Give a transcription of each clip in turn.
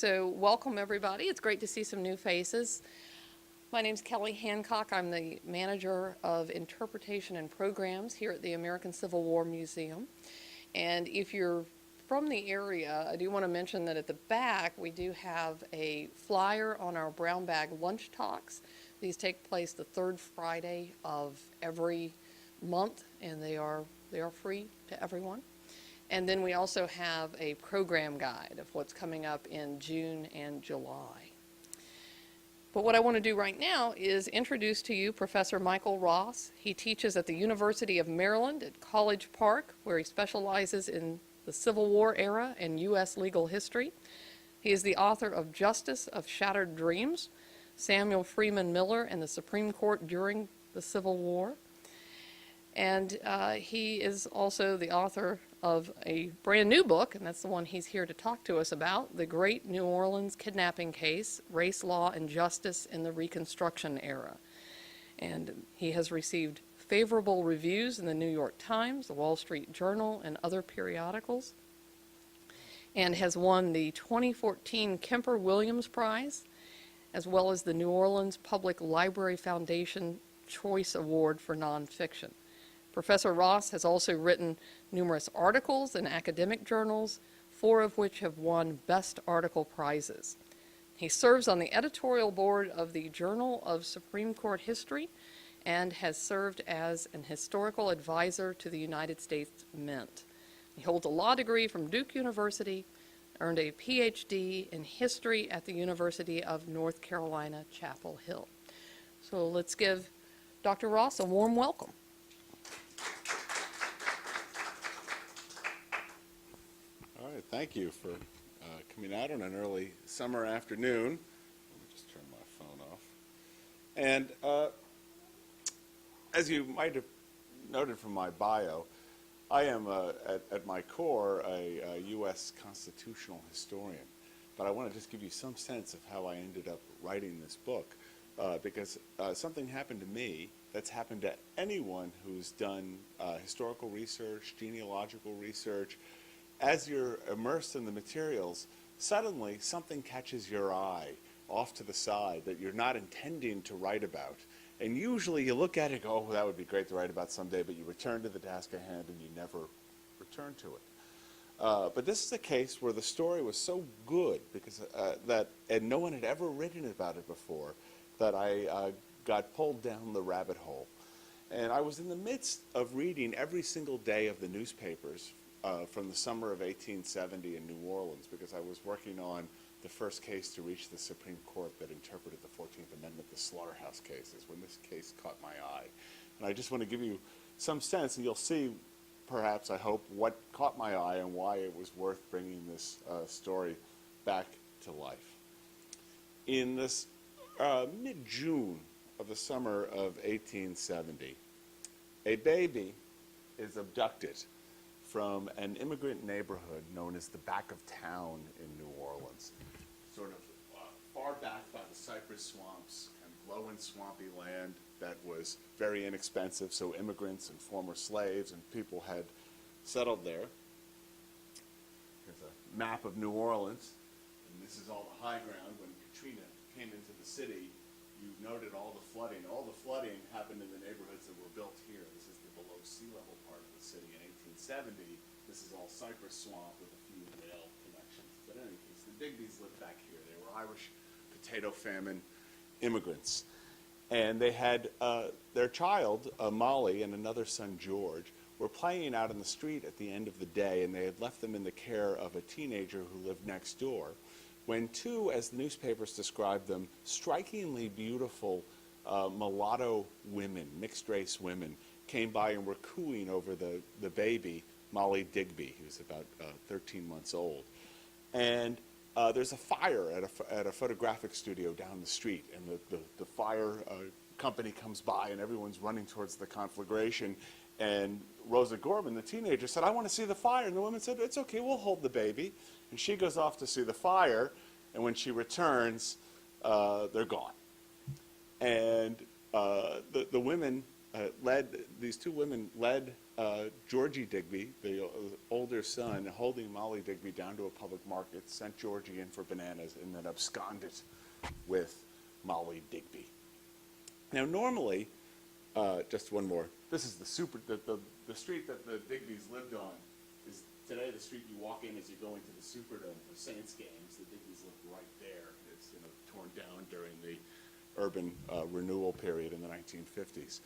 So welcome everybody. It's great to see some new faces. My name's Kelly Hancock. I'm the manager of interpretation and programs here at the American Civil War Museum. And if you're from the area, I do want to mention that at the back we do have a flyer on our brown bag lunch talks. These take place the third Friday of every month, and they are free to everyone. And then we also have a program guide of what's coming up in June and July. But what I want to do right now is introduce to you Professor Michael Ross. He teaches at the University of Maryland at College Park, where he specializes in the Civil War era and U.S. legal history. He is the author of Justice of Shattered Dreams, Samuel Freeman Miller and the Supreme Court During the Civil War. And he is also the author of a brand new book, and that's the one he's here to talk to us about, The Great New Orleans Kidnapping Case, Race, Law, and Justice in the Reconstruction Era. And he has received favorable reviews in the New York Times, the Wall Street Journal, and other periodicals, and has won the 2014 Kemper Williams Prize, as well as the New Orleans Public Library Foundation Choice Award for Nonfiction. Professor Ross has also written numerous articles in academic journals, 4 of which have won Best Article prizes. He serves on the editorial board of the Journal of Supreme Court History and has served as an historical advisor to the United States Mint. He holds a law degree from Duke University, earned a PhD in history at the University of North Carolina, Chapel Hill. So let's give Dr. Ross a warm welcome. All right, thank you for coming out on an early summer afternoon. Let me just turn my phone off. And as you might have noted from my bio, I am, at my core, a U.S. constitutional historian. But I want to just give you some sense of how I ended up writing this book, because something happened to me that's happened to anyone who's done historical research, genealogical research. As you're immersed in the materials, suddenly something catches your eye off to the side that you're not intending to write about. And usually you look at it and go, oh, that would be great to write about someday, but you return to the task at hand and you never return to it. But this is a case where the story was so good because and no one had ever written about it before, that I got pulled down the rabbit hole. And I was in the midst of reading every single day of the newspapers from the summer of 1870 in New Orleans, because I was working on the first case to reach the Supreme Court that interpreted the 14th Amendment, the slaughterhouse cases, when this case caught my eye. And I just want to give you some sense, and you'll see, perhaps, I hope, what caught my eye and why it was worth bringing this story back to life. In this mid-June of the summer of 1870, a baby is abducted from an immigrant neighborhood known as the Back of Town in New Orleans, sort of far back by the cypress swamps, kind of low and swampy land that was very inexpensive, so immigrants and former slaves and people had settled there. Here's a map of New Orleans, and this is all the high ground. When Katrina came into the city, you noted all the flooding. All the flooding happened in the neighborhoods that were built here. This is the below sea level part of the city. In 1870, this is all cypress swamp with a few rail connections. But in any case, the Digby's lived back here. They were Irish potato famine immigrants. And they had their child, Molly, and another son, George, were playing out in the street at the end of the day, and they had left them in the care of a teenager who lived next door, when 2, as the newspapers described them, strikingly beautiful mulatto women, mixed-race women, came by and were cooing over the baby, Molly Digby, who's about 13 months old. And there's a fire at a photographic studio down the street, and the fire company comes by, and everyone's running towards the conflagration. And Rosa Gorman, the teenager, said, I want to see the fire. And the woman said, it's okay, we'll hold the baby. And she goes off to see the fire, and when she returns, they're gone. And the women these 2 women led Georgie Digby, the older son, holding Molly Digby down to a public market, sent Georgie in for bananas, and then absconded with Molly Digby. Now, normally, just one more. This is the street that the Digbys lived on. Is today the street you walk in as you go into the Superdome for Saints games. The Digbys lived right there. It's torn down during the urban renewal period in the 1950s.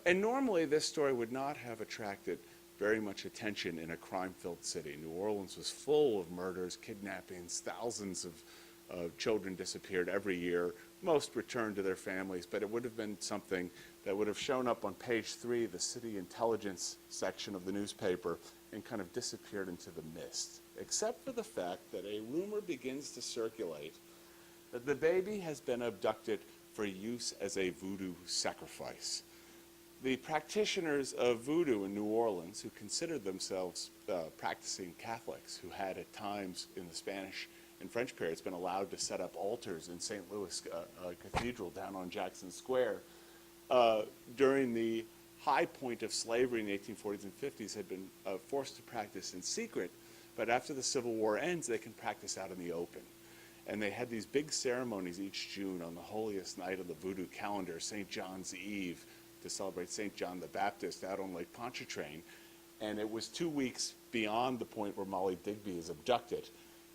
And normally this story would not have attracted very much attention in a crime-filled city. New Orleans was full of murders, kidnappings, thousands of children disappeared every year. Most returned to their families, but it would have been something that would have shown up on page 3, the city intelligence section of the newspaper, and kind of disappeared into the mist, except for the fact that a rumor begins to circulate that the baby has been abducted for use as a voodoo sacrifice. The practitioners of voodoo in New Orleans, who considered themselves practicing Catholics, who had at times in the Spanish and French periods been allowed to set up altars in St. Louis Cathedral down on Jackson Square, during the high point of slavery in the 1840s and 50s had been forced to practice in secret, but after the Civil War ends, they can practice out in the open. And they had these big ceremonies each June on the holiest night of the voodoo calendar, St. John's Eve, to celebrate St. John the Baptist out on Lake Pontchartrain. And it was 2 weeks beyond the point where Molly Digby is abducted.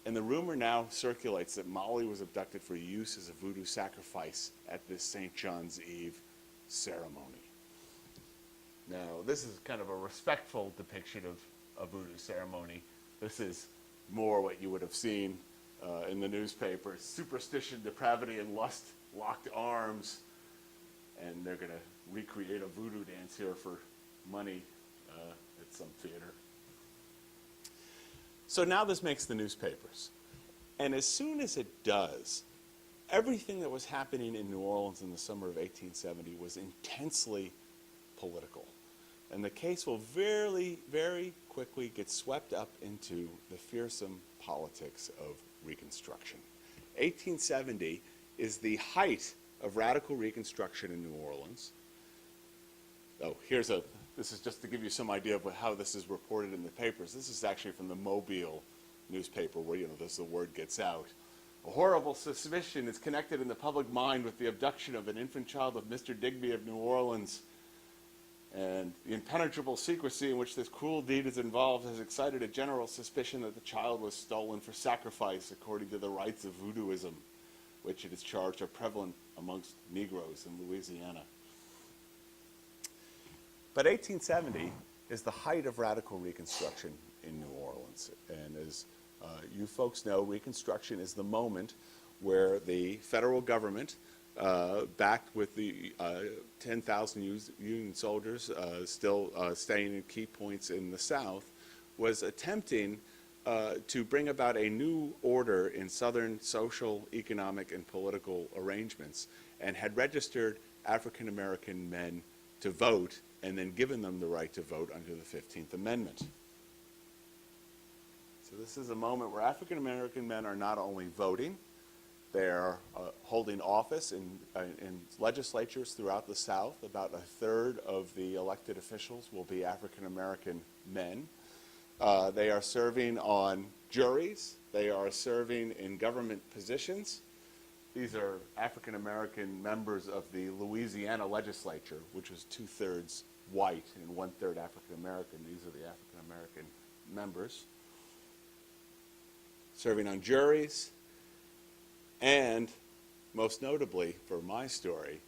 And the rumor now circulates that Molly was abducted for use as a voodoo sacrifice at this St. John's Eve ceremony. Now, this is kind of a respectful depiction of a voodoo ceremony. This is more what you would have seen in the newspapers. Superstition, depravity, and lust locked arms. And they're going to recreate a voodoo dance here for money at some theater. So now this makes the newspapers. And as soon as it does, everything that was happening in New Orleans in the summer of 1870 was intensely political. And the case will very, very quickly get swept up into the fearsome politics of Reconstruction. 1870 is the height of radical Reconstruction in New Orleans. Oh, this is just to give you some idea of how this is reported in the papers. This is actually from the Mobile newspaper where, the word gets out. A horrible suspicion is connected in the public mind with the abduction of an infant child of Mr. Digby of New Orleans. And the impenetrable secrecy in which this cruel deed is involved has excited a general suspicion that the child was stolen for sacrifice according to the rites of voodooism, which it is charged are prevalent amongst Negroes in Louisiana. But 1870 is the height of radical Reconstruction in New Orleans. And as you folks know, Reconstruction is the moment where the federal government, backed with the 10,000 Union soldiers still staying in key points in the South, was attempting to bring about a new order in Southern social, economic, and political arrangements, and had registered African American men to vote and then given them the right to vote under the 15th Amendment. So this is a moment where African American men are not only voting, they are holding office in legislatures throughout the South. About a third of the elected officials will be African American men. They are serving on juries. They are serving in government positions. These are African American members of the Louisiana legislature, which was 2/3 white and 1/3 African American. These are the African American members. Serving on juries, and most notably for my story,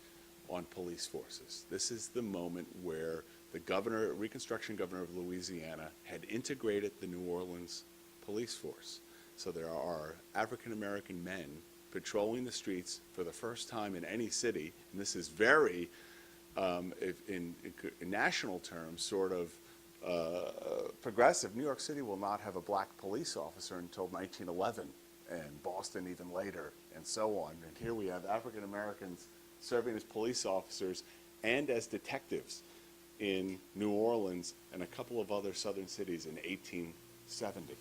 on police forces. This is the moment where the Reconstruction governor of Louisiana had integrated the New Orleans police force. So there are African American men patrolling the streets for the first time in any city, and this is very, in national terms, sort of progressive. New York City will not have a black police officer until 1911, and Boston even later, and so on. And here we have African Americans serving as police officers and as detectives in New Orleans and a couple of other southern cities in 1870.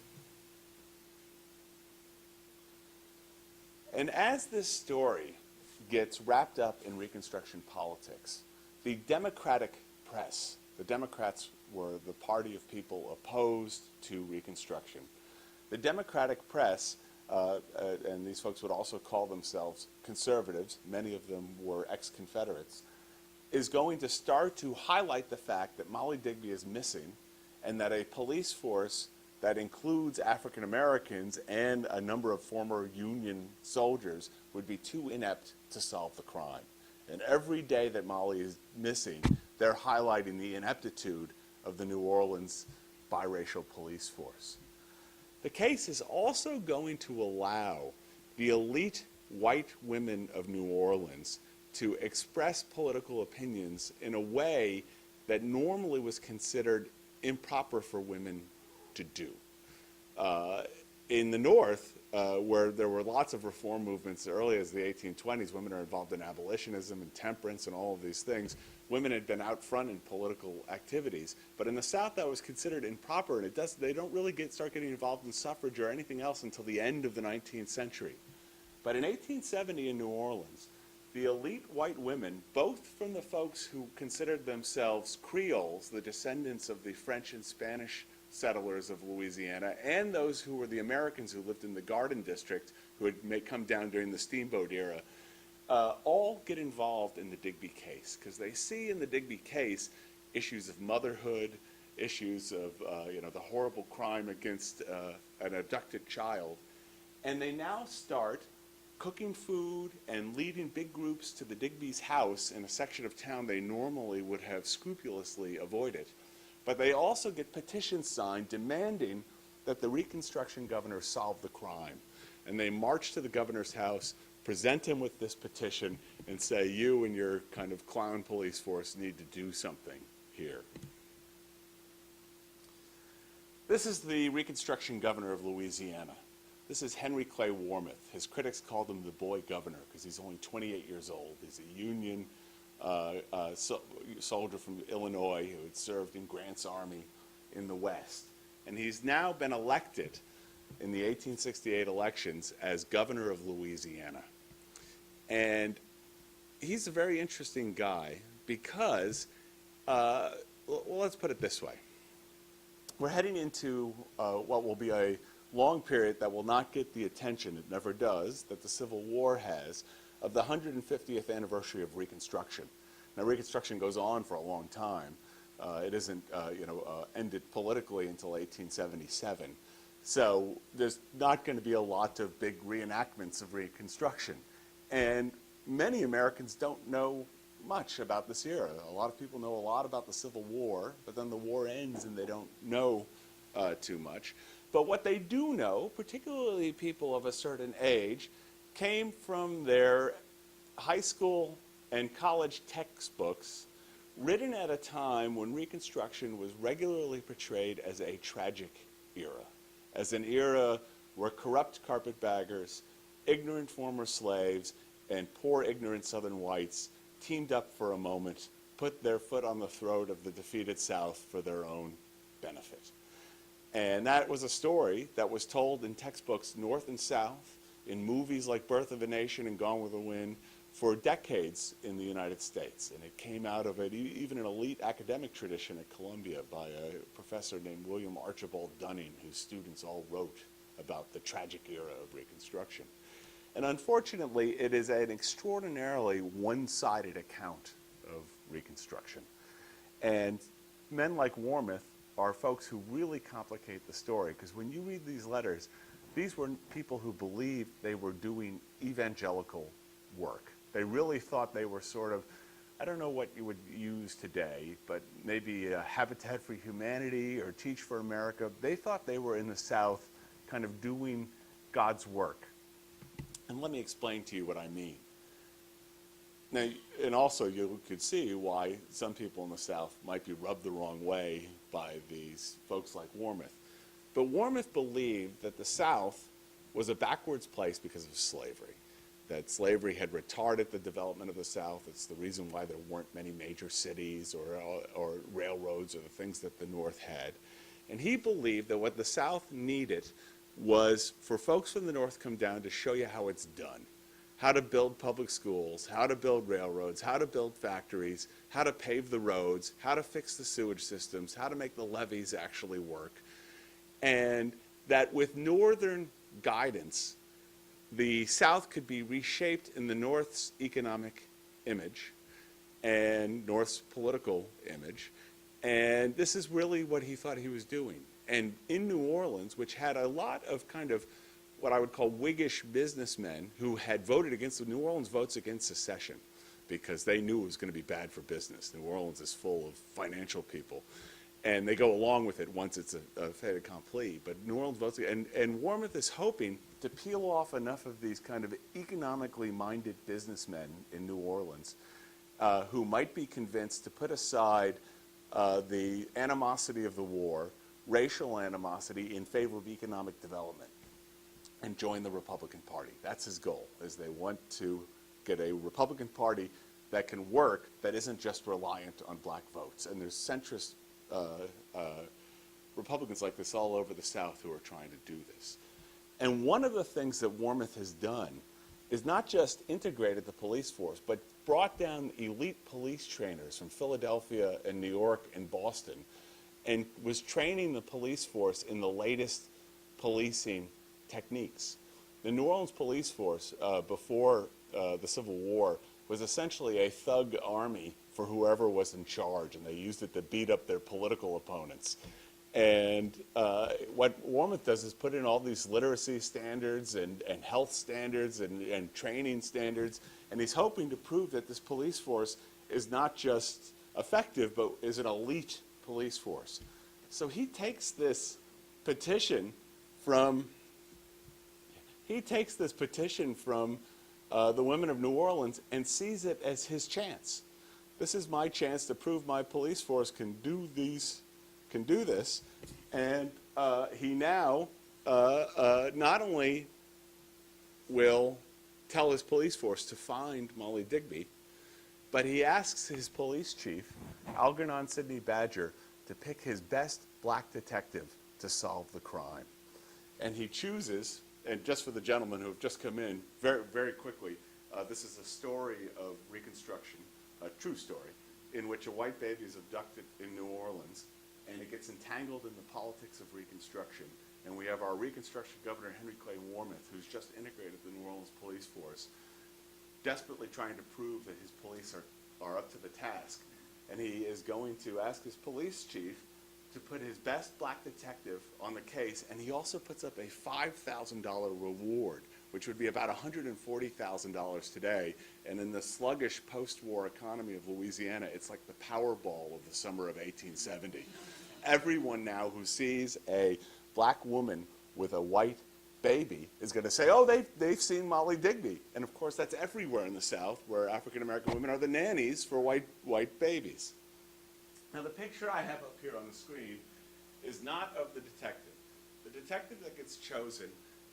And as this story gets wrapped up in Reconstruction politics, the Democratic press, the Democrats were the party of people opposed to Reconstruction. The Democratic press, and these folks would also call themselves conservatives, many of them were ex-Confederates, is going to start to highlight the fact that Molly Digby is missing and that a police force that includes African Americans and a number of former Union soldiers would be too inept to solve the crime. And every day that Molly is missing, they're highlighting the ineptitude of the New Orleans biracial police force. The case is also going to allow the elite white women of New Orleans to express political opinions in a way that normally was considered improper for women to do. In the North, where there were lots of reform movements as early as the 1820s, women are involved in abolitionism and temperance and all of these things. Women had been out front in political activities. But in the South, that was considered improper, and they don't really start getting involved in suffrage or anything else until the end of the 19th century. But in 1870 in New Orleans, the elite white women, both from the folks who considered themselves Creoles, the descendants of the French and Spanish settlers of Louisiana, and those who were the Americans who lived in the Garden District, who had come down during the Steamboat era, all get involved in the Digby case, because they see in the Digby case issues of motherhood, issues of the horrible crime against an abducted child, and they now start cooking food and leading big groups to the Digby's house in a section of town they normally would have scrupulously avoided. But they also get petitions signed demanding that the Reconstruction governor solve the crime. And they march to the governor's house, present him with this petition, and say, you and your kind of clown police force need to do something here. This is the Reconstruction governor of Louisiana. This is Henry Clay Warmoth. His critics called him the boy governor because he's only 28 years old. He's a Union soldier from Illinois who had served in Grant's army in the West. And he's now been elected in the 1868 elections as governor of Louisiana. And he's a very interesting guy because, well, let's put it this way. We're heading into what will be a long period that will not get the attention, it never does, that the Civil War has, of the 150th anniversary of Reconstruction. Now, Reconstruction goes on for a long time. It isn't, ended politically until 1877. So there's not going to be a lot of big reenactments of Reconstruction. And many Americans don't know much about this era. A lot of people know a lot about the Civil War, but then the war ends and they don't know too much. But what they do know, particularly people of a certain age, came from their high school and college textbooks written at a time when Reconstruction was regularly portrayed as a tragic era, as an era where corrupt carpetbaggers, ignorant former slaves, and poor ignorant Southern whites teamed up for a moment, put their foot on the throat of the defeated South for their own benefit. And that was a story that was told in textbooks north and south, in movies like Birth of a Nation and Gone with the Wind, for decades in the United States. And it came out of even an elite academic tradition at Columbia by a professor named William Archibald Dunning, whose students all wrote about the tragic era of Reconstruction. And unfortunately, it is an extraordinarily one-sided account of Reconstruction. And men like Warmoth are folks who really complicate the story, because when you read these letters, these were people who believed they were doing evangelical work. They really thought they were sort of, I don't know what you would use today, but maybe Habitat for Humanity or Teach for America. They thought they were in the South kind of doing God's work. And let me explain to you what I mean. Now, and also you could see why some people in the South might be rubbed the wrong way by these folks like Warmoth. But Warmoth believed that the South was a backwards place because of slavery, that slavery had retarded the development of the South. It's the reason why there weren't many major cities or railroads or the things that the North had. And he believed that what the South needed was for folks from the North to come down to show you how it's done, how to build public schools, how to build railroads, how to build factories, how to pave the roads, how to fix the sewage systems, how to make the levees actually work. And that with Northern guidance, the South could be reshaped in the North's economic image and North's political image. And this is really what he thought he was doing. And in New Orleans, which had a lot of kind of what I would call Whiggish businessmen who had voted against, New Orleans votes against secession because they knew it was going to be bad for business. New Orleans is full of financial people. And they go along with it once it's a fait accompli. But New Orleans votes, and Warmoth is hoping to peel off enough of these kind of economically minded businessmen in New Orleans who might be convinced to put aside the animosity of the war, racial animosity, in favor of economic development and join the Republican Party. That's his goal, is they want to get a Republican Party that can work, that isn't just reliant on black votes. And there's centrist Republicans like this all over the South who are trying to do this. And one of the things that Warmoth has done is not just integrated the police force, but brought down elite police trainers from Philadelphia and New York and Boston, and was training the police force in the latest policing techniques. The New Orleans police force before the Civil War was essentially a thug army for whoever was in charge, and they used it to beat up their political opponents. And what Warmoth does is put in all these literacy standards and health standards and training standards, and he's hoping to prove that this police force is not just effective, but is an elite police force. So he takes this petition from the women of New Orleans and sees it as his chance. This is my chance to prove my police force can do this. And he now not only will tell his police force to find Molly Digby, but he asks his police chief, Algernon Sidney Badger, to pick his best black detective to solve the crime. And he chooses, and just for the gentlemen who have just come in, very, very quickly, this is a story of Reconstruction, a true story, in which a white baby is abducted in New Orleans, and it gets entangled in the politics of Reconstruction. And we have our Reconstruction Governor, Henry Clay Warmoth, who's just integrated the New Orleans police force, desperately trying to prove that his police are up to the task. And he is going to ask his police chief to put his best black detective on the case, and he also puts up a $5,000 reward, which would be about $140,000 today. And in the sluggish post-war economy of Louisiana, it's like the Powerball of the summer of 1870. Everyone now who sees a black woman with a white baby is going to say, oh, they've seen Molly Digby. And of course, that's everywhere in the South, where African-American women are the nannies for white babies. Now, the picture I have up here on the screen is not of the detective. The detective that gets chosen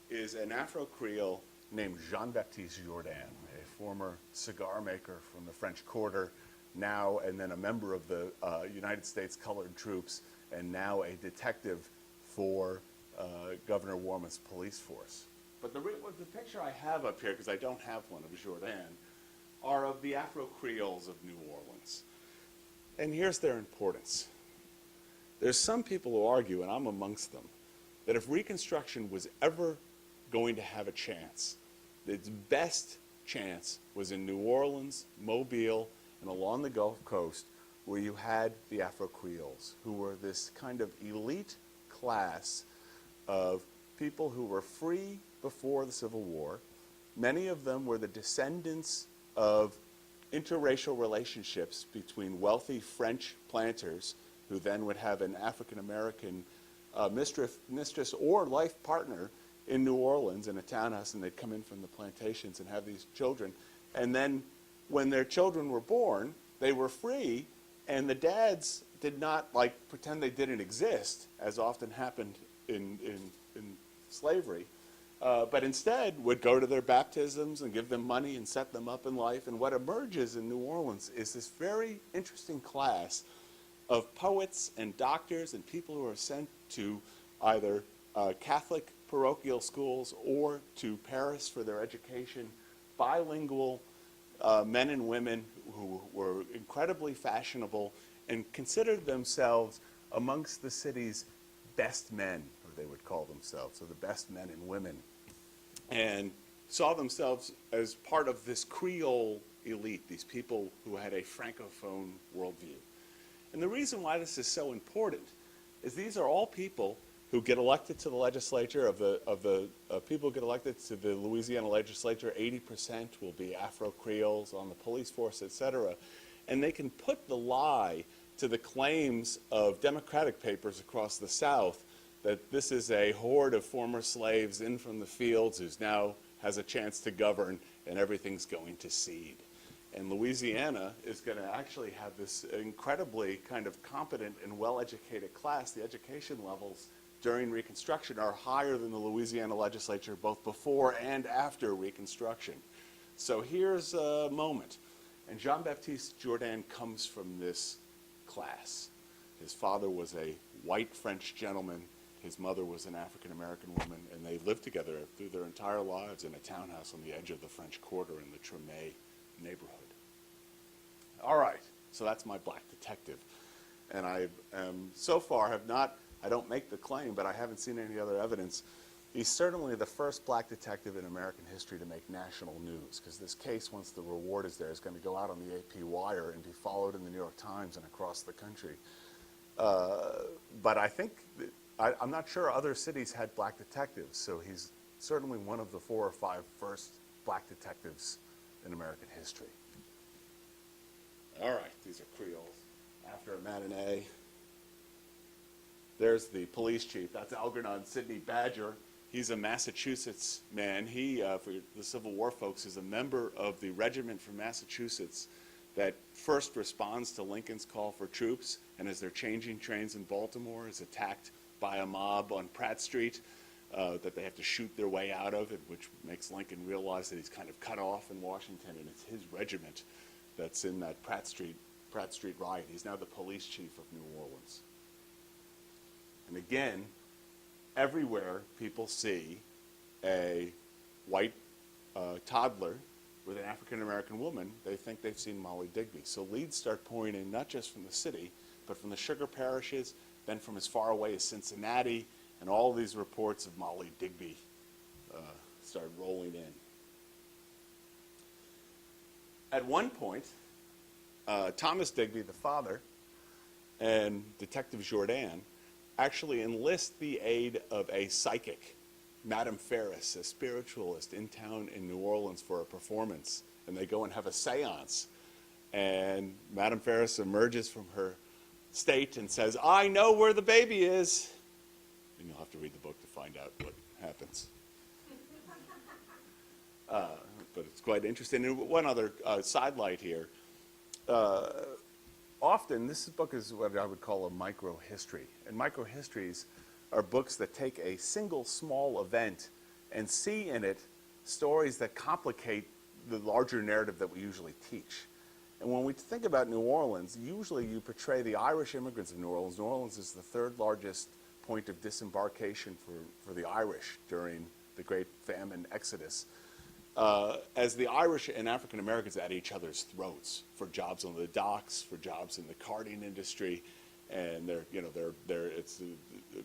is an Afro-Creole named Jean-Baptiste Jourdain, a former cigar maker from the French Quarter, now and then a member of the United States Colored Troops, and now a detective for Governor Warmoth's police force. But the picture I have up here, because I don't have one of Jourdain, are of the Afro-Creoles of New Orleans. And here's their importance. There's some people who argue, and I'm amongst them, that if Reconstruction was ever going to have a chance, its best chance was in New Orleans, Mobile, and along the Gulf Coast, where you had the Afro-Creoles, who were this kind of elite class of people who were free before the Civil War. Many of them were the descendants of interracial relationships between wealthy French planters who then would have an African-American mistress or life partner in New Orleans in a townhouse, and they'd come in from the plantations and have these children. And then when their children were born, they were free, and the dads did not pretend they didn't exist, as often happened in slavery. But instead would go to their baptisms and give them money and set them up in life. And what emerges in New Orleans is this very interesting class of poets and doctors and people who are sent to either Catholic parochial schools or to Paris for their education, bilingual men and women who were incredibly fashionable and considered themselves amongst the city's best men, or they would call themselves, so the best men and women, and saw themselves as part of this Creole elite, these people who had a Francophone worldview. And the reason why this is so important is these are all people who get elected to the legislature. Of the people who get elected to the Louisiana legislature, 80% will be Afro-Creoles on the police force, et cetera. And they can put the lie to the claims of Democratic papers across the South that this is a horde of former slaves in from the fields who's now has a chance to govern and everything's going to cede. And Louisiana is going to actually have this incredibly kind of competent and well-educated class. The education levels during Reconstruction are higher than the Louisiana legislature both before and after Reconstruction. So here's a moment. And Jean-Baptiste Jourdain comes from this class. His father was a white French gentleman. His mother was an African-American woman, and they lived together through their entire lives in a townhouse on the edge of the French Quarter in the Tremé neighborhood. All right, so that's my black detective. And I so far have not, I don't make the claim, but I haven't seen any other evidence. He's certainly the first black detective in American history to make national news, because this case, once the reward is there, is going to go out on the AP wire and be followed in the New York Times and across the country. But I think, I'm not sure other cities had black detectives, so he's certainly one of the 4 or 5 first black detectives in American history. All right, these are Creoles. After a matinee, there's the police chief. That's Algernon Sidney Badger. He's a Massachusetts man. He, for the Civil War folks, is a member of the regiment from Massachusetts that first responds to Lincoln's call for troops, and as they're changing trains in Baltimore, is attacked by a mob on Pratt Street that they have to shoot their way out of, which makes Lincoln realize that he's kind of cut off in Washington, and it's his regiment that's in that Pratt Street riot. He's now the police chief of New Orleans. And again, everywhere people see a white toddler with an African-American woman, they think they've seen Molly Digby. So leads start pouring in not just from the city, but from the sugar parishes, then from as far away as Cincinnati, and all these reports of Molly Digby started rolling in. At one point, Thomas Digby, the father, and Detective Jourdain actually enlist the aid of a psychic, Madame Ferris, a spiritualist in town in New Orleans for a performance. And they go and have a seance. And Madame Ferris emerges from her state and says, "I know where the baby is." And you'll have to read the book to find out what happens. But it's quite interesting. And one other sidelight here. Often, this book is what I would call a micro-history. And micro-histories are books that take a single small event and see in it stories that complicate the larger narrative that we usually teach. And when we think about New Orleans, usually you portray the Irish immigrants of New Orleans. New Orleans is the 3rd largest point of disembarkation for the Irish during the Great Famine Exodus. As the Irish and African Americans at each other's throats for jobs on the docks, for jobs in the carting industry, and it's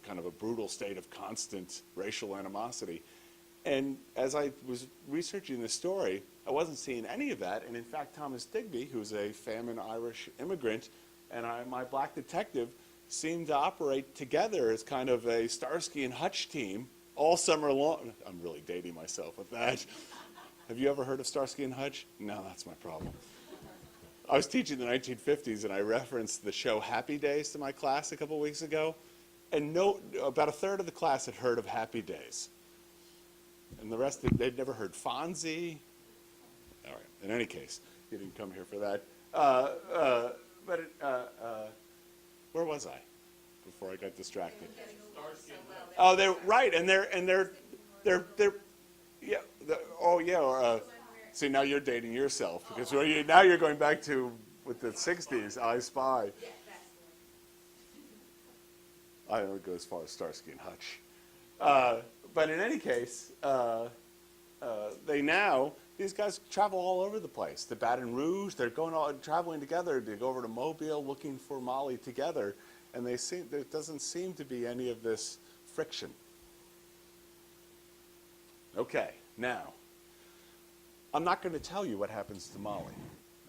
kind of a brutal state of constant racial animosity. And as I was researching this story, I wasn't seeing any of that. And in fact, Thomas Digby, who's a famine Irish immigrant, and my black detective seemed to operate together as kind of a Starsky and Hutch team all summer long. I'm really dating myself with that. Have you ever heard of Starsky and Hutch? No, that's my problem. I was teaching the 1950s, and I referenced the show Happy Days to my class a couple weeks ago, and about a third of the class had heard of Happy Days. And the rest, they'd never heard Fonzie. All right, in any case, you didn't come here for that. Where was I before I got distracted? Oh, they're right, and they're yeah. See, now you're dating yourself because now you're going back to with the 60s. I Spy. I don't go as far as Starsky and Hutch. But in any case, they now these guys travel all over the place. To Baton Rouge, they're traveling together to go over to Mobile looking for Molly together, and there doesn't seem to be any of this friction. Okay, now, I'm not going to tell you what happens to Molly.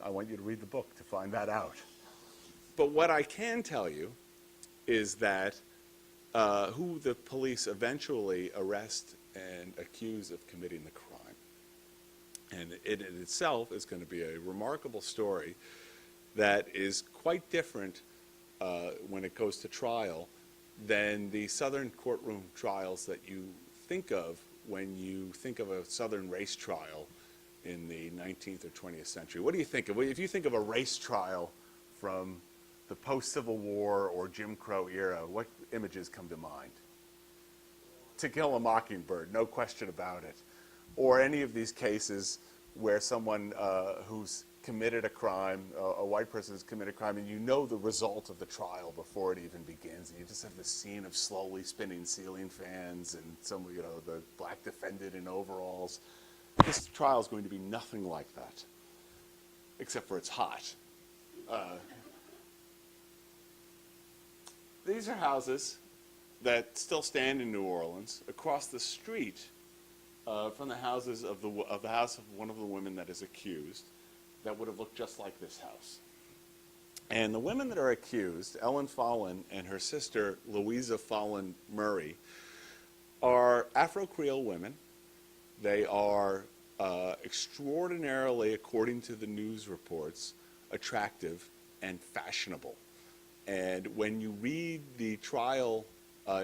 I want you to read the book to find that out. But what I can tell you is that who the police eventually arrest and accuse of committing the crime. And it in itself is going to be a remarkable story that is quite different when it goes to trial than the Southern courtroom trials that you think of when you think of a Southern race trial in the 19th or 20th century. What do you think of? If you think of a race trial from the post-Civil War or Jim Crow era, what images come to mind? To Kill a Mockingbird, no question about it. Or any of these cases where someone who's committed a crime, a white person who's committed a crime, and you know the result of the trial before it even begins, and you just have this scene of slowly spinning ceiling fans and the black defendant in overalls. This trial is going to be nothing like that, except for it's hot. These are houses that still stand in New Orleans across the street from the houses of the house of one of the women that is accused, that would have looked just like this house. And the women that are accused, Ellen Follen and her sister Louisa Follen Murray, are Afro-Creole women. They are extraordinarily, according to the news reports, attractive and fashionable. And when you read the trial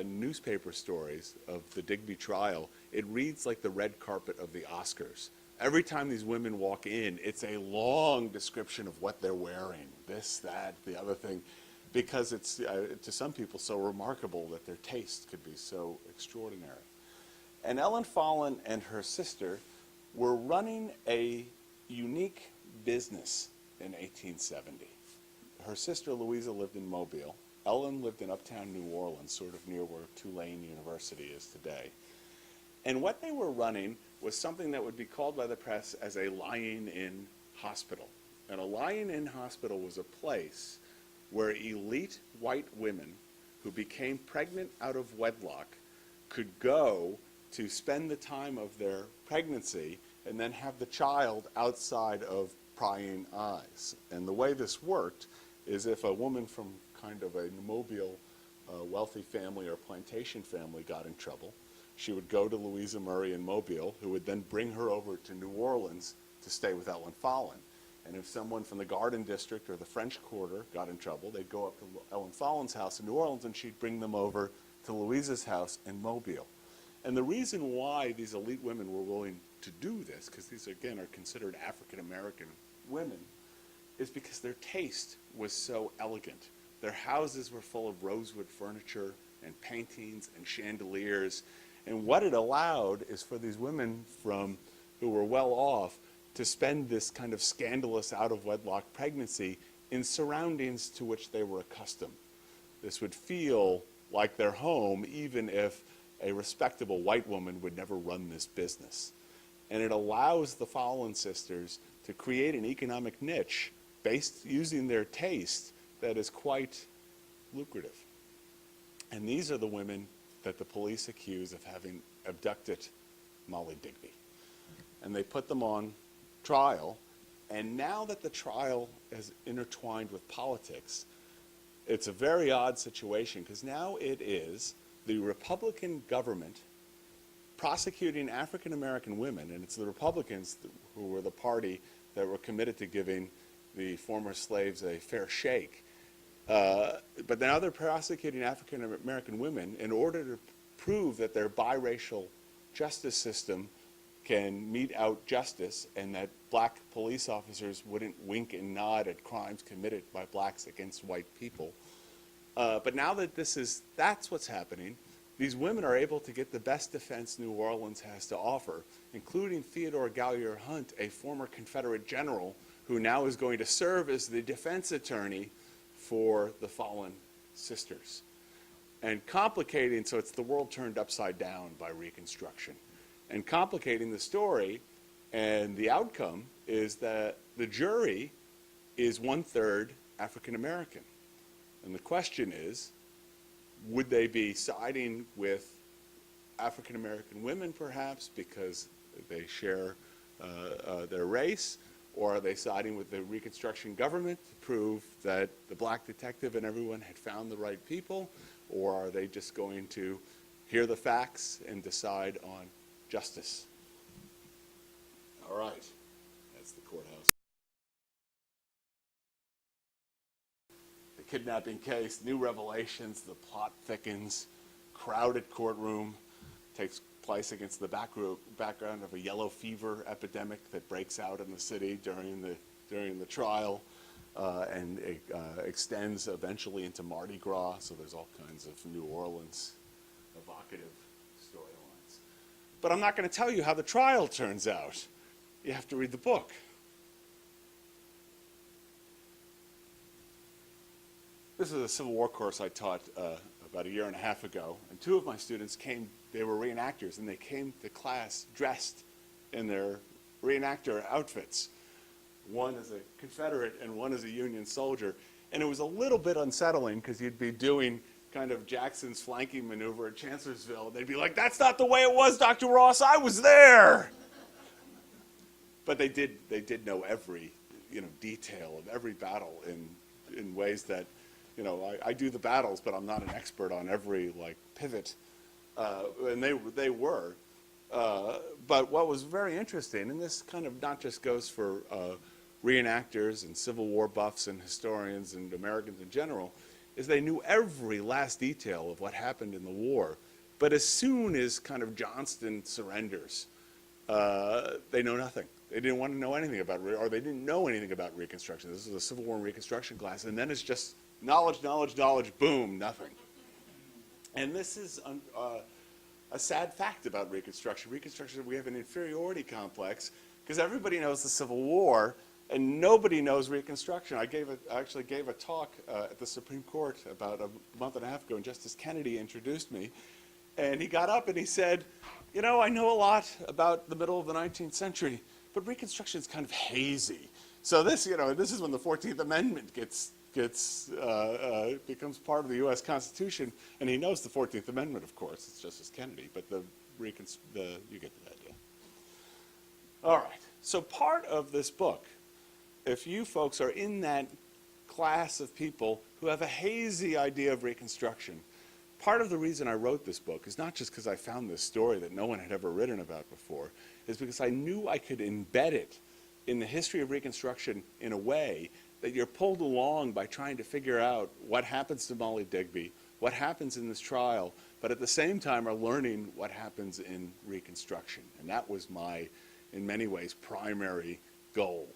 newspaper stories of the Digby trial, it reads like the red carpet of the Oscars. Every time these women walk in, it's a long description of what they're wearing, this, that, the other thing, because it's, to some people, so remarkable that their taste could be so extraordinary. And Ellen Follen and her sister were running a unique business in 1870. Her sister Louisa lived in Mobile. Ellen lived in uptown New Orleans, sort of near where Tulane University is today. And what they were running was something that would be called by the press as a lying-in hospital. And a lying-in hospital was a place where elite white women who became pregnant out of wedlock could go to spend the time of their pregnancy and then have the child outside of prying eyes. And the way this worked is if a woman from kind of a Mobile wealthy family or plantation family got in trouble, she would go to Louisa Murray in Mobile, who would then bring her over to New Orleans to stay with Ellen Follen. And if someone from the Garden District or the French Quarter got in trouble, they'd go up to Ellen Follen's house in New Orleans, and she'd bring them over to Louisa's house in Mobile. And the reason why these elite women were willing to do this, because these, again, are considered African-American women, is because their taste was so elegant. Their houses were full of rosewood furniture and paintings and chandeliers. And what it allowed is for these women who were well off to spend this kind of scandalous out-of-wedlock pregnancy in surroundings to which they were accustomed. This would feel like their home, even if a respectable white woman would never run this business. And it allows the Follen sisters to create an economic niche based using their taste that is quite lucrative. And these are the women that the police accuse of having abducted Molly Digby. And they put them on trial, and now that the trial is intertwined with politics, it's a very odd situation, because now it is the Republican government prosecuting African American women, and it's the Republicans who were the party that were committed to giving the former slaves a fair shake. But now they're prosecuting African American women in order to prove that their biracial justice system can mete out justice, and that black police officers wouldn't wink and nod at crimes committed by blacks against white people. But now that that's what's happening, these women are able to get the best defense New Orleans has to offer, including Theodore Gallier Hunt, a former Confederate general, who now is going to serve as the defense attorney for the Follen sisters. And complicating, so it's the world turned upside down by Reconstruction. And complicating the story And the outcome is that the jury is 1/3 African American. And the question is, would they be siding with African American women perhaps because they share their race, or are they siding with the Reconstruction government to prove that the black detective and everyone had found the right people, or are they just going to hear the facts and decide on justice? All right, that's the courthouse. The kidnapping case, new revelations, the plot thickens, crowded courtroom, takes place against the background of a yellow fever epidemic that breaks out in the city during the trial, and it extends eventually into Mardi Gras. So there's all kinds of New Orleans evocative storylines. But I'm not going to tell you how the trial turns out. You have to read the book. This is a Civil War course I taught about a year and a half ago, and two of my students came. They were reenactors, and they came to class dressed in their reenactor outfits. One as a Confederate and one as a Union soldier. And it was a little bit unsettling because you'd be doing kind of Jackson's flanking maneuver at Chancellorsville. They'd be like, "That's not the way it was, Dr. Ross, I was there." But they did know every detail of every battle in ways that, I do the battles, but I'm not an expert on every pivot. And they were. But what was very interesting, and this kind of not just goes for reenactors and Civil War buffs and historians and Americans in general, is they knew every last detail of what happened in the war. But as soon as kind of Johnston surrenders, they know nothing. They didn't want to know anything about, or they didn't know anything about Reconstruction. This is a Civil War and Reconstruction class, and then it's just knowledge, knowledge, knowledge, boom, nothing. And this is a sad fact about Reconstruction. Reconstruction, we have an inferiority complex because everybody knows the Civil War and nobody knows Reconstruction. I actually gave a talk at the Supreme Court about a month and a half ago, and Justice Kennedy introduced me. And he got up and he said, I know a lot about the middle of the 19th century, but Reconstruction is kind of hazy. So this is when the 14th Amendment becomes part of the U.S. Constitution, and he knows the 14th Amendment, of course. It's Justice Kennedy, but you get the idea. All right, so part of this book, if you folks are in that class of people who have a hazy idea of Reconstruction, part of the reason I wrote this book is not just because I found this story that no one had ever written about before, is because I knew I could embed it in the history of Reconstruction in a way that you're pulled along by trying to figure out what happens to Molly Digby, what happens in this trial, but at the same time are learning what happens in Reconstruction. And that was my, in many ways, primary goal.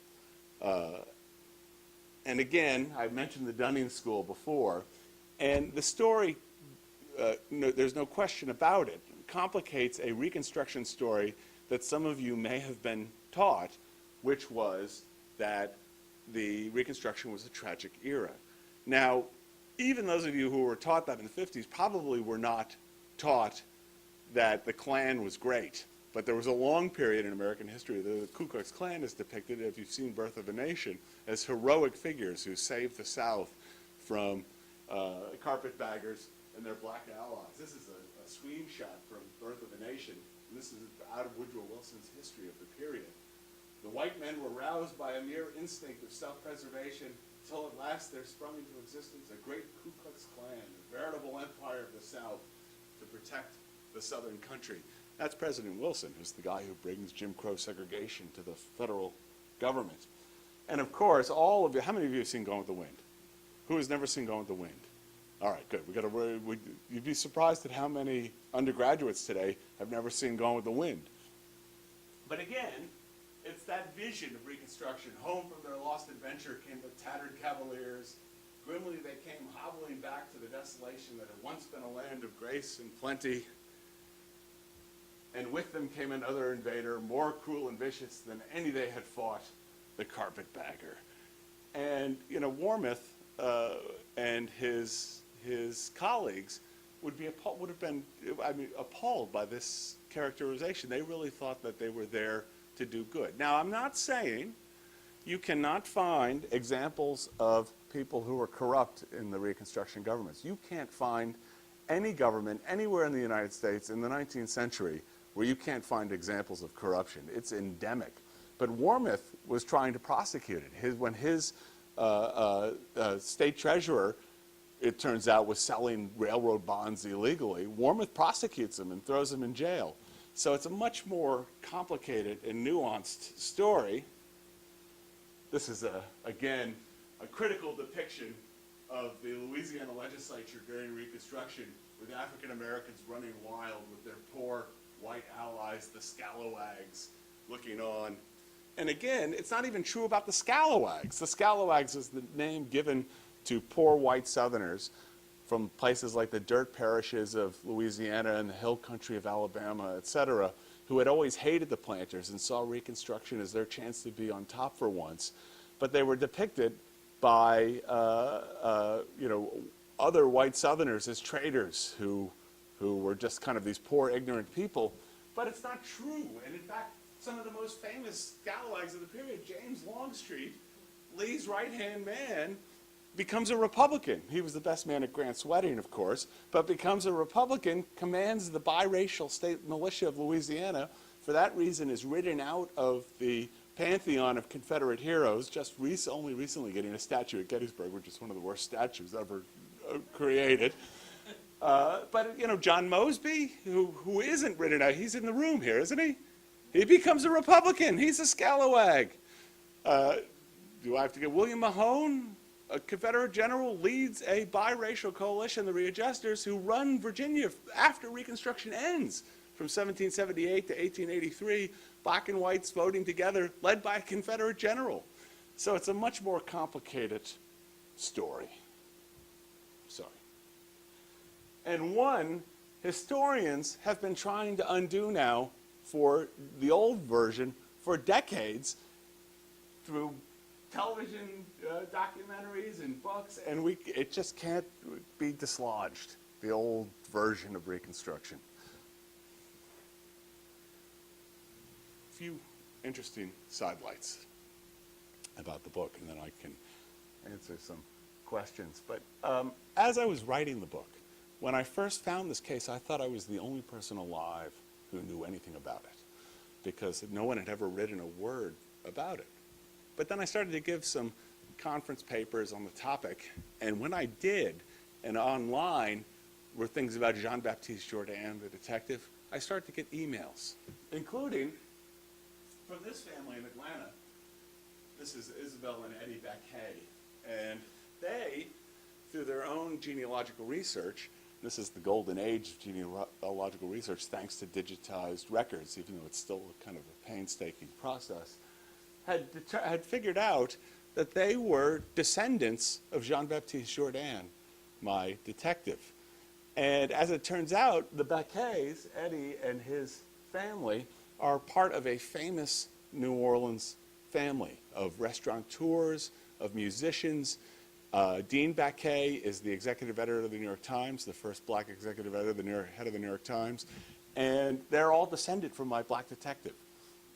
And again, I mentioned the Dunning School before, and the story, there's no question about it, complicates a Reconstruction story that some of you may have been taught, which was that the Reconstruction was a tragic era. Now, even those of you who were taught that in the 50s probably were not taught that the Klan was great. But there was a long period in American history. The Ku Klux Klan is depicted, if you've seen Birth of a Nation, as heroic figures who saved the South from carpetbaggers and their black allies. This is a screenshot from Birth of a Nation. And this is out of Woodrow Wilson's history of the period. The white men were roused by a mere instinct of self-preservation until at last there sprung into existence a great Ku Klux Klan, a veritable empire of the South to protect the Southern country. That's President Wilson, who's the guy who brings Jim Crow segregation to the federal government. And of course, all of you, how many of you have seen Gone with the Wind? Who has never seen Gone with the Wind? All right, good. You'd be surprised at how many undergraduates today have never seen Gone with the Wind. But again, it's that vision of Reconstruction. Home from their lost adventure came the tattered cavaliers. Grimly they came hobbling back to the desolation that had once been a land of grace and plenty. And with them came another invader, more cruel and vicious than any they had fought, the carpetbagger. And Warmoth and his colleagues would have been appalled by this characterization. They really thought that they were there to do good. Now, I'm not saying you cannot find examples of people who were corrupt in the Reconstruction governments. You can't find any government anywhere in the United States in the 19th century where you can't find examples of corruption. It's endemic. But Warmoth was trying to prosecute it. When his state treasurer, it turns out, was selling railroad bonds illegally, Warmoth prosecutes him and throws him in jail. So it's a much more complicated and nuanced story. This is, again, a critical depiction of the Louisiana legislature during Reconstruction, with African Americans running wild with their poor white allies, the scalawags, looking on. And again, it's not even true about the scalawags. The scalawags is the name given to poor white Southerners from places like the dirt parishes of Louisiana and the hill country of Alabama, et cetera, who had always hated the planters and saw Reconstruction as their chance to be on top for once. But they were depicted by other white Southerners as traitors who were just kind of these poor, ignorant people. But it's not true. And in fact, some of the most famous scalawags of the period, James Longstreet, Lee's right-hand man, becomes a Republican. He was the best man at Grant's wedding, of course, but becomes a Republican, commands the biracial state militia of Louisiana. For that reason, is written out of the pantheon of Confederate heroes, just only recently getting a statue at Gettysburg, which is one of the worst statues ever created. But, John Mosby, who isn't written out, he's in the room here, isn't he? He becomes a Republican. He's a scalawag. Do I have to get William Mahone, a Confederate general, leads a biracial coalition, the Readjusters, who run Virginia after Reconstruction ends from 1778 to 1883, black and whites voting together, led by a Confederate general. So it's a much more complicated story. Sorry. And one historians have been trying to undo now for the old version for decades through television documentaries and books, and it just can't be dislodged, the old version of Reconstruction. A few interesting sidelights about the book, and then I can answer some questions. But as I was writing the book, when I first found this case, I thought I was the only person alive who knew anything about it, because no one had ever written a word about it. But then I started to give some conference papers on the topic, and when I did, and online were things about Jean-Baptiste Jourdain, the detective, I started to get emails, including from this family in Atlanta. This is Isabel and Eddie Baquet, and they, through their own genealogical research, this is the golden age of genealogical research thanks to digitized records, even though it's still kind of a painstaking process, had figured out that they were descendants of Jean-Baptiste Jourdain, my detective. And as it turns out, the Baquets, Eddie and his family, are part of a famous New Orleans family of restaurateurs, of musicians. Dean Baquet is the executive editor of the New York Times, the first black executive editor, head of the New York Times. And they're all descended from my black detective,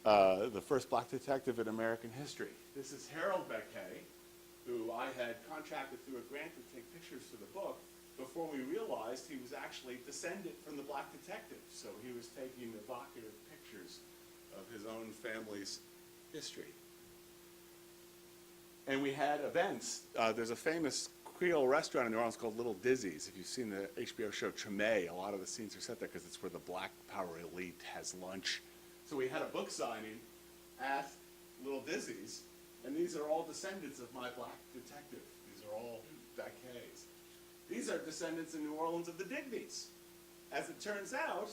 the first black detective in American history. This is Harold Baquet, who I had contracted through a grant to take pictures for the book before we realized he was actually descended from the black detective. So he was taking evocative pictures of his own family's history. And we had events. There's a famous Creole restaurant in New Orleans called Little Dizzy's. If you've seen the HBO show Treme, a lot of the scenes are set there because it's where the black power elite has lunch. So we had a book signing at Little Dizzy's, and these are all descendants of my black detective. These are all Baquets. These are descendants in New Orleans of the Digbys. As it turns out,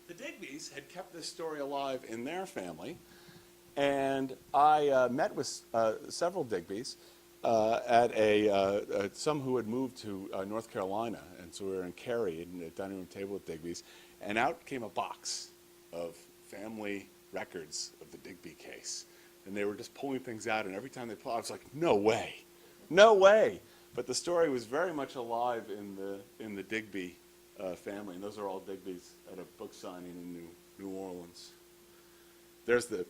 the Digbys had kept this story alive in their family, and I met with several Digbys at some who had moved to North Carolina, and so we were in Cary at a dining room table with Digbys, and out came a box of family records of the Digby case, and they were just pulling things out, and every time they pulled, I was like, no way, no way. But the story was very much alive in the Digby family, and those are all Digbys at a book signing in New Orleans. There's the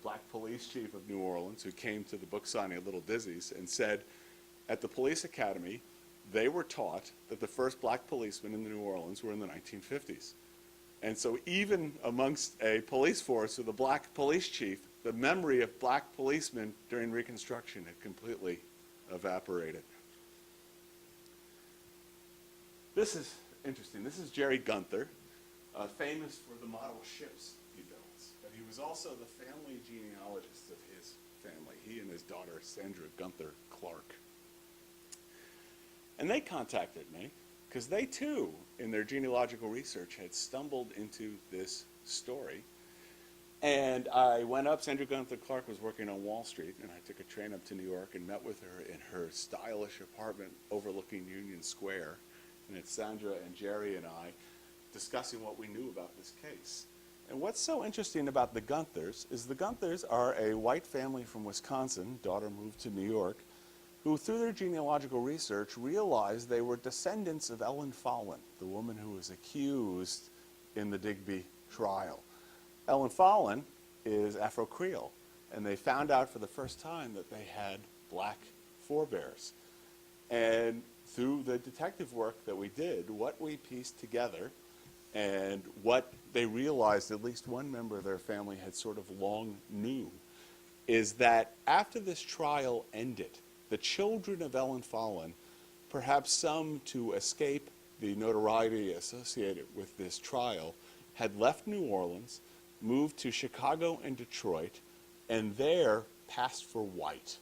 black police chief of New Orleans who came to the book signing at Little Dizzy's and said, at the police academy, they were taught that the first black policemen in New Orleans were in the 1950s. And so even amongst a police force with a black police chief, the memory of black policemen during Reconstruction had completely evaporated. This is interesting. This is Jerry Gunther, famous for the model ships he builds. But he was also the family genealogist of his family, he and his daughter, Sandra Gunther Clark. And they contacted me because they too, in their genealogical research, had stumbled into this story. And I went up, Sandra Gunther Clark was working on Wall Street, and I took a train up to New York and met with her in her stylish apartment overlooking Union Square. And it's Sandra and Jerry and I discussing what we knew about this case. And what's so interesting about the Gunthers is the Gunthers are a white family from Wisconsin, daughter moved to New York, who through their genealogical research realized they were descendants of Ellen Follen, the woman who was accused in the Digby trial. Ellen Follen is Afro-Creole, and they found out for the first time that they had black forebears. And through the detective work that we did, what we pieced together and what they realized at least one member of their family had sort of long knew is that after this trial ended, the children of Ellen Follen, perhaps some to escape the notoriety associated with this trial, had left New Orleans, moved to Chicago and Detroit, and there passed for white.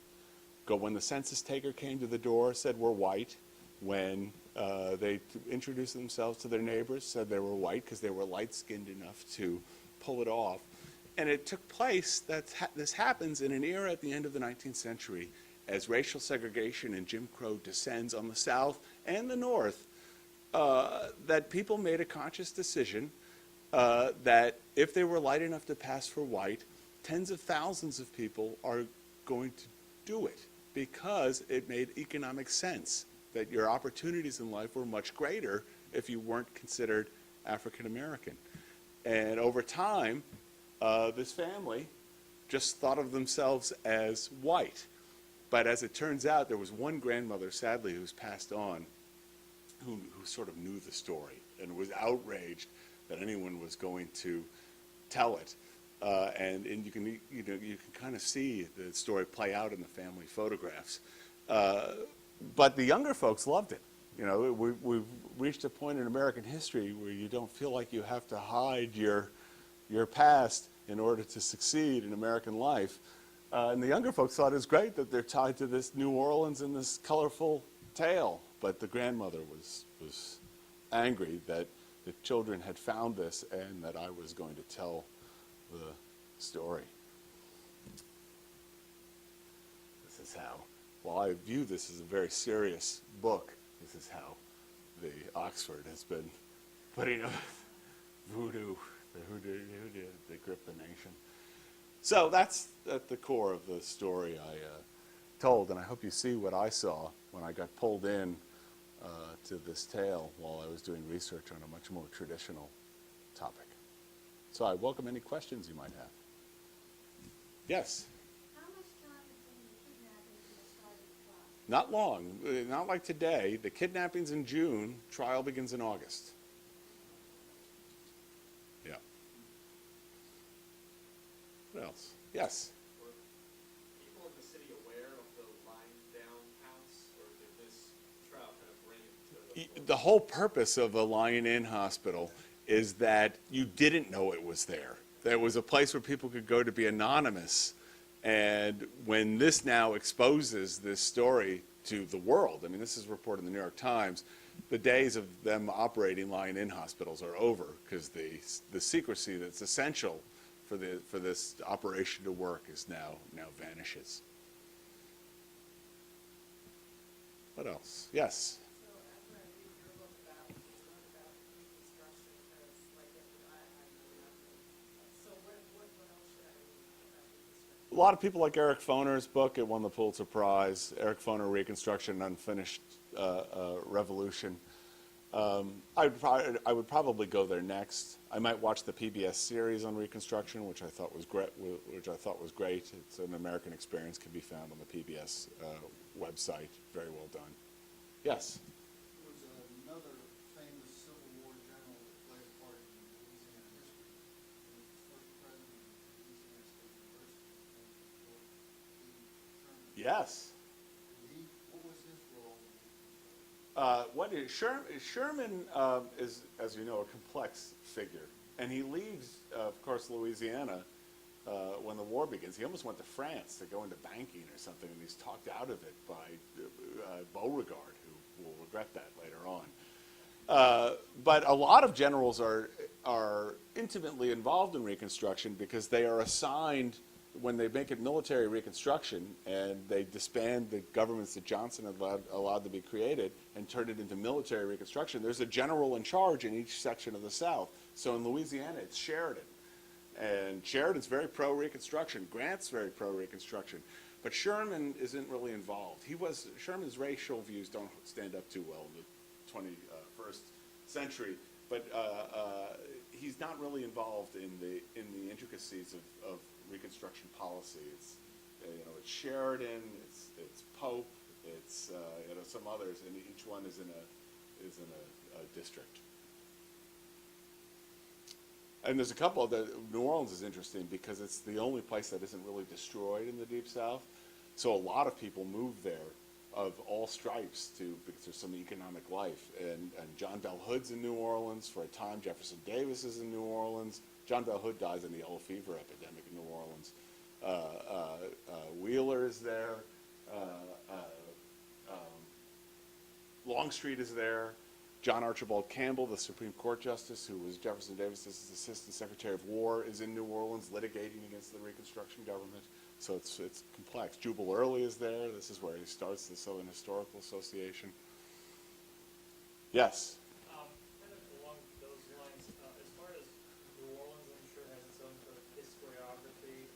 When the census taker came to the door, said we're white. When they introduced themselves to their neighbors, said they were white because they were light-skinned enough to pull it off. And it took place, this happens in an era at the end of the 19th century as racial segregation and Jim Crow descends on the South and the North, that people made a conscious decision that if they were light enough to pass for white, tens of thousands of people are going to do it because it made economic sense that your opportunities in life were much greater if you weren't considered African American. And over time, this family just thought of themselves as white. But as it turns out, there was one grandmother, sadly, who's passed on, who sort of knew the story and was outraged that anyone was going to tell it. And you can kind of see the story play out in the family photographs. But the younger folks loved it. You know, we've reached a point in American history where you don't feel like you have to hide your past in order to succeed in American life. And the younger folks thought it was great that they're tied to this New Orleans and this colorful tale. But the grandmother was angry that the children had found this and that I was going to tell the story. This is how, while I view this as a very serious book, this is how the Oxford has been putting up voodoo, they grip the nation. So that's at the core of the story I told, and I hope you see what I saw when I got pulled in to this tale while I was doing research on a much more traditional topic. So I welcome any questions you might have. Yes? How much time between the kidnapping and the start of the trial? Not long, not like today. The kidnapping's in June, trial begins in August. Yeah. What else? Yes? Were people in the city aware of the lying down house, or did this trial kind of bring it to the The whole purpose of a lying-in hospital is that you didn't know it was there. There was a place where people could go to be anonymous. And when this now exposes this story to the world, I mean, this is reported in the New York Times, the days of them operating lying-in hospitals are over because the secrecy that's essential for this operation to work is now vanishes. What else? Yes? So after I read your book about Reconstruction, because like I know nothing. So what else should I read about Reconstruction? A lot of people like Eric Foner's book. It won the Pulitzer Prize. Eric Foner, Reconstruction, Unfinished Revolution. I would probably go there next. I might watch the PBS series on Reconstruction, which I thought was great. It's an American Experience, can be found on the PBS website. Very well done. Yes. There was another famous Civil War general that played a part in Louisiana history. He was the first president of Louisiana State University, named Sherman. Yes. What was his role in Sherman is, as you know, a complex figure, and he leaves, of course, Louisiana when the war begins. He almost went to France to go into banking or something, and he's talked out of it by Beauregard, who will regret that later on. But a lot of generals are intimately involved in Reconstruction because they are assigned, when they make it military Reconstruction and they disband the governments that Johnson had allowed to be created and turn it into military Reconstruction, there's a general in charge in each section of the South. So in Louisiana, it's Sheridan. And Sheridan's very pro-Reconstruction. Grant's very pro-Reconstruction. But Sherman isn't really involved. Sherman's racial views don't stand up too well in the 21st century. But he's not really involved in the intricacies of Reconstruction policy. It's Sheridan, it's Pope, it's some others, and each one is in a district. And there's a couple New Orleans is interesting because it's the only place that isn't really destroyed in the Deep South. So a lot of people move there of all stripes because there's some economic life. And John Bell Hood's in New Orleans for a time. Jefferson Davis is in New Orleans. John Bell Hood dies in the yellow fever epidemic in New Orleans. Wheeler is there. Longstreet is there. John Archibald Campbell, the Supreme Court Justice, who was Jefferson Davis's Assistant Secretary of War, is in New Orleans litigating against the Reconstruction government. So it's complex. Jubal Early is there. This is where he starts the Southern Historical Association. Yes? Kind of along those lines, as far as New Orleans, I'm sure has its own sort of historiography.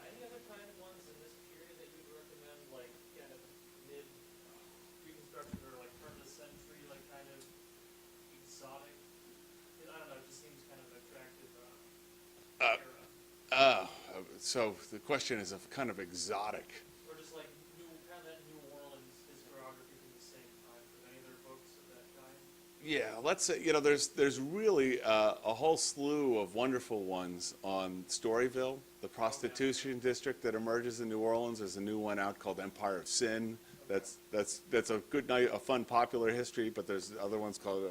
Any other kind of ones in this period that you'd recommend, like kind of mid-Reconstruction or like turn of the century, like kind of exotic? I don't know, it just seems kind of attractive era. So the question is of kind of exotic. Or just like kind of that New Orleans historiography from the same time, from any other books of that kind? Yeah, let's say, there's really a whole slew of wonderful ones on Storyville, the prostitution district that emerges in New Orleans. There's a new one out called Empire of Sin. That's a good night, a fun, popular history, but there's other ones called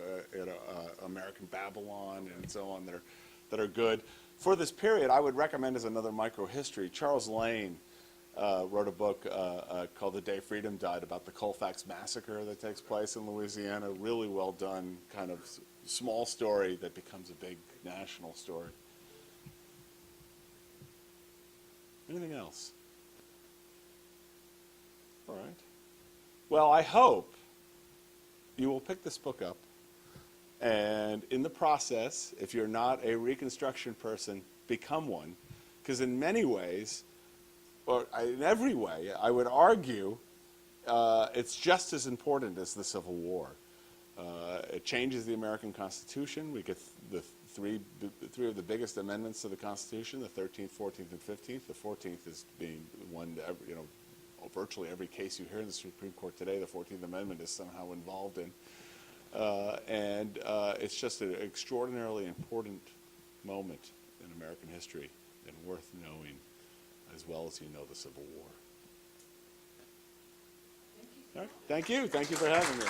American Babylon and so on that are good. For this period, I would recommend as another microhistory, Charles Lane wrote a book called The Day Freedom Died about the Colfax Massacre that takes place in Louisiana. Really well done, kind of small story that becomes a big national story. Anything else? All right. Well, I hope you will pick this book up, and in the process, if you're not a Reconstruction person, become one, because in many ways, or in every way, I would argue it's just as important as the Civil War. It changes the American Constitution. We get the three of the biggest amendments to the Constitution, the 13th, 14th, and 15th. The 14th is being one, virtually every case you hear in the Supreme Court today, the 14th Amendment is somehow involved in. And it's just an extraordinarily important moment in American history and worth knowing as well as you know the Civil War. All right. Thank you. Thank you for having me.